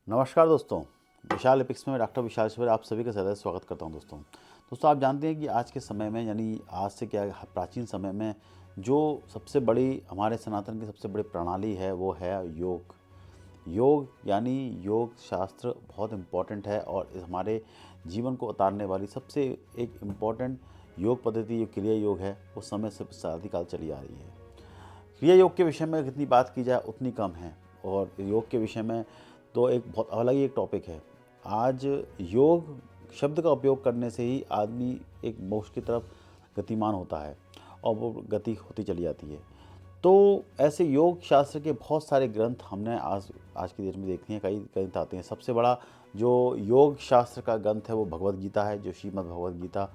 नमस्कार दोस्तों। विशाल एपिक्स में डॉक्टर विशाल शिवर आप सभी का सदैव स्वागत करता हूं। दोस्तों आप जानते हैं कि आज के समय में यानी आज से क्या प्राचीन समय में जो सबसे बड़ी हमारे सनातन की सबसे बड़ी प्रणाली है वो है योग। योग यानी योग शास्त्र बहुत इम्पोर्टेंट है और हमारे जीवन को उतारने वाली सबसे एक इम्पोर्टेंट योग पद्धति जो क्रिया योग है वो समय से शादीकाल चली आ रही है। क्रिया योग के विषय में जितनी बात की जाए उतनी कम है और योग के विषय में तो एक बहुत अलग ही एक टॉपिक है। आज योग शब्द का उपयोग करने से ही आदमी एक मोक्ष की तरफ गतिमान होता है और वो गति होती चली जाती है। तो ऐसे योग शास्त्र के बहुत सारे ग्रंथ हमने आज आज की डेट में देखते हैं, कई ग्रंथ आते हैं। सबसे बड़ा जो योग शास्त्र का ग्रंथ है वो भगवद गीता है, जो श्रीमद् भगवद गीता,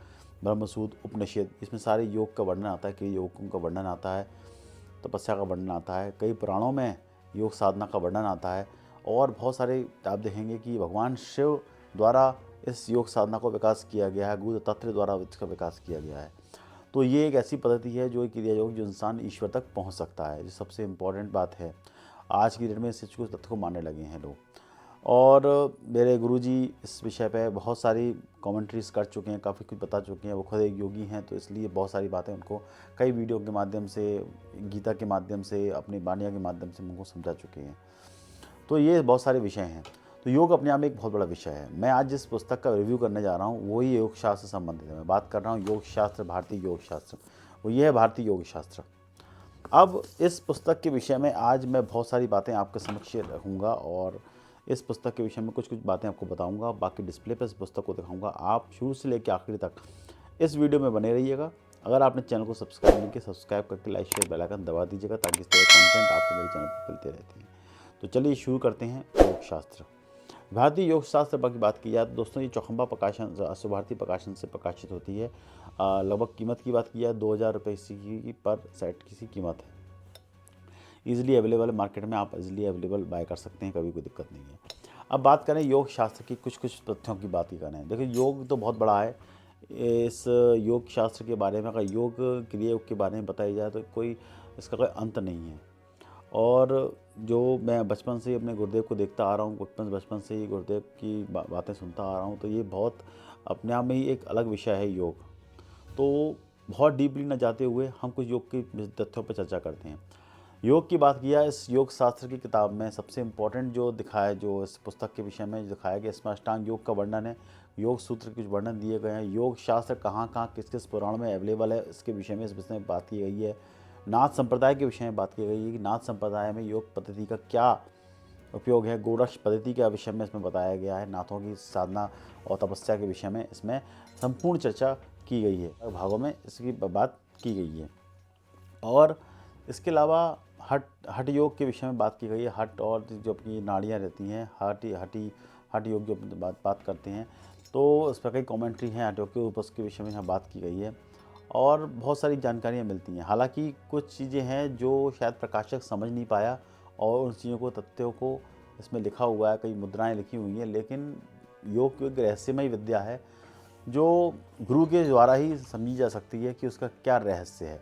ब्रह्मसूत्र, उपनिषद, इसमें सारे योग का वर्णन आता है, कई योगों का वर्णन आता है, तपस्या का वर्णन आता है, कई पुराणों में योग साधना का वर्णन आता है और बहुत सारे आप देखेंगे कि भगवान शिव द्वारा इस योग साधना को विकास किया गया है, गुरु तत्व द्वारा इसका विकास किया गया है। तो ये एक ऐसी पद्धति है जो क्रिया योग जो इंसान ईश्वर तक पहुंच सकता है, जो सबसे इम्पोर्टेंट बात है। आज की डेट में इस कुछ तथ्य को मानने लगे हैं लोग और मेरे गुरुजी इस विषय पे बहुत सारी कमेंट्रीज कर चुके हैं, काफ़ी कुछ बता चुके हैं। वो खुद एक योगी हैं तो इसलिए बहुत सारी बातें उनको कई वीडियो के माध्यम से, गीता के माध्यम से, अपनी वाणियों के माध्यम से उनको समझा चुके हैं। तो ये बहुत सारे विषय हैं। तो योग अपने आप में एक बहुत बड़ा विषय है। मैं आज जिस पुस्तक का रिव्यू करने जा रहा हूँ वही योग शास्त्र से संबंधित है। मैं बात कर रहा हूँ योग शास्त्र, भारतीय योग शास्त्र, वो ये है भारतीय योग शास्त्र। अब इस पुस्तक के विषय में आज मैं बहुत सारी बातें आपके समक्ष रखूँगा और इस पुस्तक के विषय में कुछ कुछ बातें आपको बताऊँगा। बाकी डिस्प्ले पर इस पुस्तक को दिखाऊँगा। आप शुरू से लेकर आखिरी तक इस वीडियो में बने रहिएगा। अगर आपने चैनल को सब्सक्राइब नहीं किया, सब्सक्राइब करके लाइक शेयर बेल आइकन दबा दीजिएगा ताकि इस तरह कंटेंट आपको मेरे चैनल पर मिलते रहते हैं। तो चलिए शुरू करते हैं योग शास्त्र। भारतीय योग शास्त्र की बात की जाए तो दोस्तों ये चौखंबा प्रकाशन, भारतीय प्रकाशन से प्रकाशित होती है। लगभग कीमत की बात की जाए 2000 रुपये की पर सेट की कीमत है। ईजिली अवेलेबल मार्केट में, आप इजीली अवेलेबल बाय कर सकते हैं, कभी कोई दिक्कत नहीं है। अब बात करें योग शास्त्र की, कुछ तथ्यों की बात ही करें। देखिए योग तो बहुत बड़ा है। इस योग शास्त्र के बारे में, अगर योग क्रिया योग के बारे में बताया जाए तो कोई इसका कोई अंत नहीं है। और जो मैं बचपन से ही अपने गुरुदेव को देखता आ रहा हूँ, बचपन से ही गुरुदेव की बातें सुनता आ रहा हूँ, तो ये बहुत अपने आप में ही एक अलग विषय है योग। तो बहुत डीपली न जाते हुए हम कुछ योग के तथ्यों पर चर्चा करते हैं। योग की बात किया, इस योग शास्त्र की किताब में सबसे इम्पोर्टेंट जो दिखाया, जो इस पुस्तक के विषय में दिखाया गया, इसमें अष्टांग योग का वर्णन है, योग सूत्र के कुछ वर्णन दिए गए हैं। योग शास्त्र कहाँ कहाँ किस किस पुराण में अवेलेबल है इसके विषय में इस विषय में बात की गई है। नाथ संप्रदाय के विषय में बात की गई है कि नाथ संप्रदाय में योग पद्धति का क्या उपयोग है। गोरक्ष पद्धति के विषय में इसमें बताया गया है। नाथों की साधना और तपस्या के विषय में इसमें संपूर्ण चर्चा की गई है, भागों में इसकी बात की गई है। और इसके अलावा हठ योग के विषय में बात की गई है। हठ और जो अपनी नाड़ियाँ रहती हैं, हठ योग जो बात करते हैं, तो इस पर कई कमेंट्री हैं हठ योग के ऊपर, उसके विषय में यहाँ बात की गई है और बहुत सारी जानकारियाँ मिलती हैं। हालांकि कुछ चीज़ें हैं जो शायद प्रकाशक समझ नहीं पाया और उन चीज़ों को, तथ्यों को इसमें लिखा हुआ है, कई मुद्राएं लिखी हुई हैं, लेकिन योग एक रहस्यमय विद्या है जो गुरु के द्वारा ही समझी जा सकती है कि उसका क्या रहस्य है।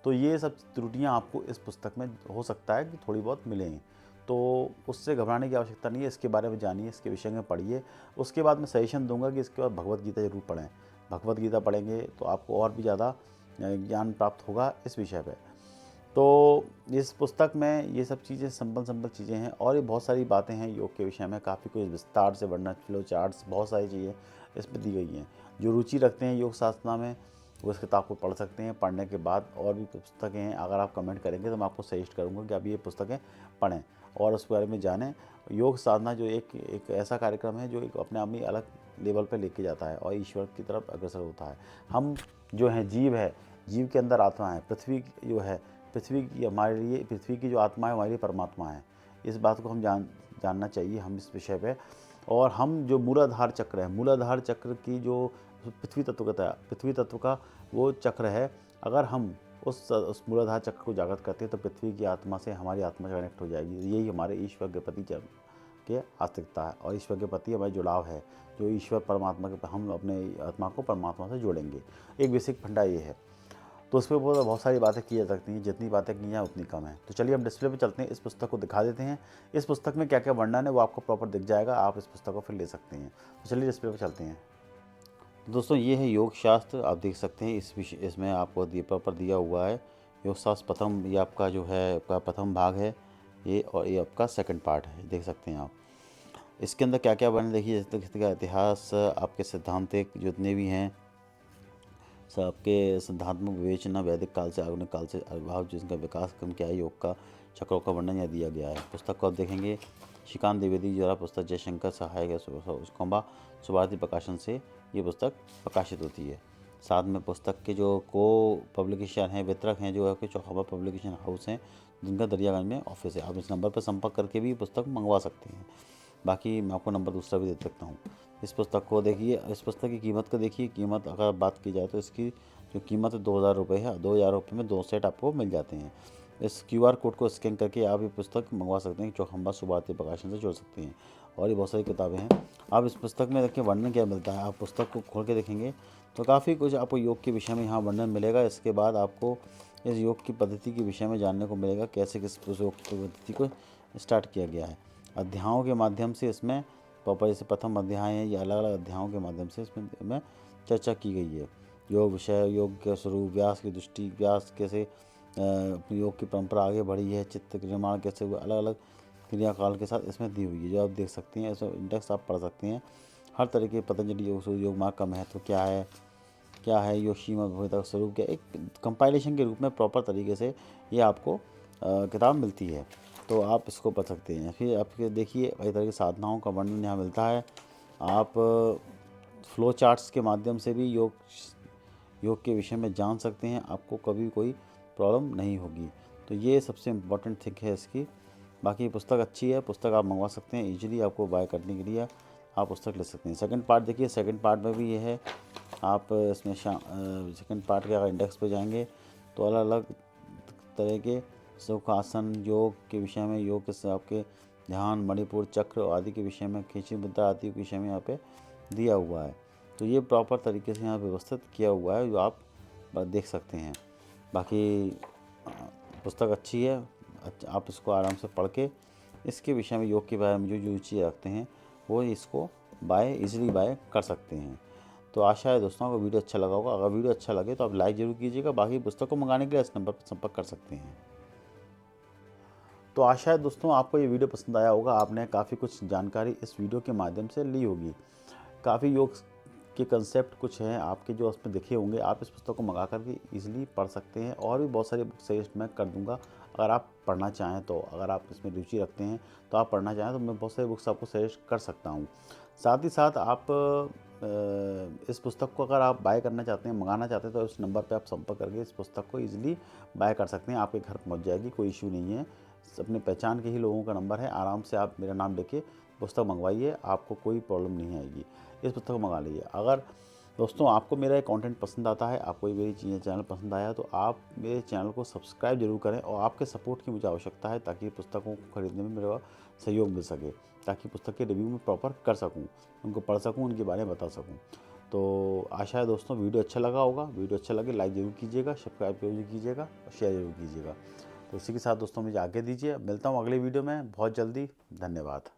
तो ये सब त्रुटियां आपको इस पुस्तक में हो सकता है कि थोड़ी बहुत मिलें, तो उससे घबराने की आवश्यकता नहीं है। इसके बारे में जानिए, इसके विषय में पढ़िए। उसके बाद मैं सजेशन दूंगा कि इसके बाद भगवद गीता जरूर पढ़ें। भगवद गीता पढ़ेंगे तो आपको और भी ज़्यादा ज्ञान प्राप्त होगा इस विषय पर। तो इस पुस्तक में ये सब चीज़ें सिंपल चीज़ें हैं और ये बहुत सारी बातें हैं योग के विषय में, काफ़ी कुछ विस्तार से वर्णन, फ्लो चार्ट्स, बहुत सारी चीज़ें इसमें दी गई हैं। जो रुचि रखते हैं योग साधना में वो इस किताब को पढ़ सकते हैं। पढ़ने के बाद और भी पुस्तकें हैं, अगर आप कमेंट करेंगे तो मैं आपको सजेस्ट करूँगा कि आप ये पुस्तकें पढ़ें और उस बारे में जानें। योग साधना जो एक ऐसा कार्यक्रम है जो एक अपने आप में अलग लेवल पर लेके जाता है और ईश्वर की तरफ अग्रसर होता है। हम जो हैं जीव है, जीव के अंदर आत्मा है, पृथ्वी जो है, पृथ्वी की हमारे लिए, पृथ्वी की जो आत्मा है हमारे लिए परमात्मा है। इस बात को हम जानना चाहिए हम इस विषय पे। और हम जो मूलाधार चक्र है, मूलाधार चक्र की जो पृथ्वी तत्व का वो चक्र है, अगर हम उस मूलाधार चक्र को जागृत करते हैं तो पृथ्वी की आत्मा से हमारी आत्मा कनेक्ट हो जाएगी। यही हमारे ईश्वर के प्रति के आस्तिकता है और ईश्वर के प्रति हमारा जुड़ाव है, जो ईश्वर परमात्मा के, हम अपने आत्मा को परमात्मा से जोड़ेंगे। एक बेसिक फंडा ये है। तो उस पर बहुत सारी बातें की जा सकती हैं, जितनी बातें की जाए उतनी कम है। तो चलिए हम डिस्प्ले पे चलते हैं, इस पुस्तक को दिखा देते हैं। इस पुस्तक में क्या क्या वर्णन है वो आपको प्रॉपर दिख जाएगा, आप इस पुस्तक को फिर ले सकते हैं। तो चलिए डिस्प्ले पे चलते हैं। तो दोस्तों ये है योग शास्त्र, आप देख सकते हैं इसमें आपको प्रॉपर दिया हुआ है योग शास्त्र प्रथम, ये आपका जो है आपका प्रथम भाग है ये, और ये आपका सेकंड पार्ट है, देख सकते हैं आप। इसके अंदर क्या क्या वर्णन देखिए, जैसे इसका इतिहास, आपके सिद्धांतिक जितने भी हैं सबके सिद्धांत्मक विवेचना, वैदिक काल से आधुनिक काल से आविर्भाव, जिसका विकास क्रम क्या है, योग का चक्रों का वर्णन यहाँ दिया गया है। पुस्तक को आप देखेंगे श्रीकांत द्विवेदी द्वारा पुस्तक जयशंकर सहायक उसकोम्बा सुभारती प्रकाशन से ये पुस्तक प्रकाशित होती है। साथ में पुस्तक के जो को पब्लिकेशन हैं, वितरक हैं, जो है कि चौखंबा पब्लिकेशन हाउस हैं, जिनका दरियागंज में ऑफिस है। आप इस नंबर पर संपर्क करके भी पुस्तक मंगवा सकते हैं। बाकी मैं आपको नंबर दूसरा भी दे सकता हूँ। इस पुस्तक को देखिए, इस पुस्तक की कीमत को देखिए, कीमत अगर बात की जाए तो इसकी जो कीमत है 2000 रुपये है। 2000 रुपये में 2 सेट आपको मिल जाते हैं। इस QR कोड को स्कैन करके आप ये पुस्तक मंगवा सकते हैं, चौखंबा सुभारती प्रकाशन से जोड़ सकते हैं। और ये बहुत सारी किताबें हैं। आप इस पुस्तक में देखिए वर्णन क्या मिलता है, आप पुस्तक को खोल के देखेंगे तो काफ़ी कुछ आपको योग के विषय में यहाँ वर्णन मिलेगा। इसके बाद आपको इस योग की पद्धति के विषय में जानने को मिलेगा, कैसे किस योग की पद्धति को स्टार्ट किया गया है। अध्यायों के माध्यम से इसमें प्रॉपर, जैसे प्रथम अध्याय है, ये अलग अलग अध्यायों के माध्यम से इसमें चर्चा की गई है। योग विषय, योग का स्वरूप, व्यास की दृष्टि, व्यास कैसे अपनी योग की परंपरा आगे बढ़ी है, चित्त निर्माण कैसे हुआ, अलग अलग क्रियाकाल के साथ इसमें दी हुई है, जो आप देख सकते हैं। इसमें इंडेक्स आप पढ़ सकते हैं। हर तरह के पतंजलि योग मार्ग का महत्व क्या है योग श्रीमद् भगवद का स्वरूप क्या, एक कंपाइलेशन के रूप में प्रॉपर तरीके से ये आपको किताब मिलती है, तो आप इसको पढ़ सकते हैं। फिर आपके देखिए कई तरह की साधनाओं का वर्णन यहाँ मिलता है। आप फ्लो चार्ट्स के माध्यम से भी योग के विषय में जान सकते हैं, आपको कभी कोई प्रॉब्लम नहीं होगी। तो ये सबसे इम्पोर्टेंट थिंग है इसकी। बाकी पुस्तक अच्छी है, पुस्तक आप मंगवा सकते हैं इजीली, आपको बाय करने के लिए आप पुस्तक ले सकते हैं। सेकंड पार्ट देखिए, सेकंड पार्ट में भी ये है, आप इसमें सेकंड पार्ट के अगर इंडेक्स पे जाएंगे तो अलग अलग तरह के सुखासन योग के विषय में, योग के आपके ध्यान, मणिपुर चक्र आदि के विषय में, खींची मुद्रा आदि के विषय में यहाँ पे दिया हुआ है। तो ये प्रॉपर तरीके से यहाँ व्यवस्थित किया हुआ है, जो आप देख सकते हैं। बाकी पुस्तक अच्छी है, आप इसको आराम से पढ़ के इसके विषय में, योग के बारे में जो रुचि रखते हैं वो इसको इजीली बाय कर सकते हैं। तो आशा है दोस्तों आपको वीडियो अच्छा लगा होगा। अगर वीडियो अच्छा लगे तो आप लाइक ज़रूर कीजिएगा। बाकी पुस्तक को मंगाने के लिए इस नंबर पर संपर्क कर सकते हैं। तो आशा है दोस्तों आपको ये वीडियो पसंद आया होगा, आपने काफ़ी कुछ जानकारी इस वीडियो के माध्यम से ली होगी। काफ़ी योग के कंसेप्ट कुछ हैं आपके जो उसमें दिखे होंगे, आप इस पुस्तक को मंगा करके ईजिली पढ़ सकते हैं। और भी बहुत सारी बुक सजेस्ट मैं कर दूंगा, अगर आप पढ़ना चाहें तो, अगर आप इसमें रुचि रखते हैं तो आप पढ़ना चाहें तो मैं बहुत सारी बुक्स आपको सजेस्ट कर सकता हूँ। साथ ही साथ आप इस पुस्तक को अगर आप बाय करना चाहते हैं, मंगाना चाहते हैं, तो उस नंबर पे आप संपर्क करके इस पुस्तक को ईजिली बाय कर सकते हैं। आपके घर पहुंच जाएगी, कोई इशू नहीं है। अपने पहचान के ही लोगों का नंबर है, आराम से आप मेरा नाम लेके पुस्तक मंगवाइए, आपको कोई प्रॉब्लम नहीं आएगी। इस पुस्तक को मंगा लीजिए। अगर दोस्तों आपको मेरा ये कंटेंट पसंद आता है, आपको ये मेरी चीज़ें चैनल पसंद आया, तो आप मेरे चैनल को सब्सक्राइब जरूर करें। और आपके सपोर्ट की मुझे आवश्यकता है, ताकि पुस्तकों को खरीदने में मेरा सहयोग मिल सके, ताकि पुस्तक के रिव्यू में प्रॉपर कर सकूं, उनको पढ़ सकूं, उनके बारे में बता सकूं। तो आशा है दोस्तों वीडियो अच्छा लगा होगा। वीडियो अच्छा लगे लाइक ज़रूर कीजिएगा, सब्सक्राइब जरूर कीजिएगा और शेयर जरूर कीजिएगा। तो इसी के साथ दोस्तों मुझे आगे दीजिए, मिलता हूँ अगले वीडियो में बहुत जल्दी। धन्यवाद।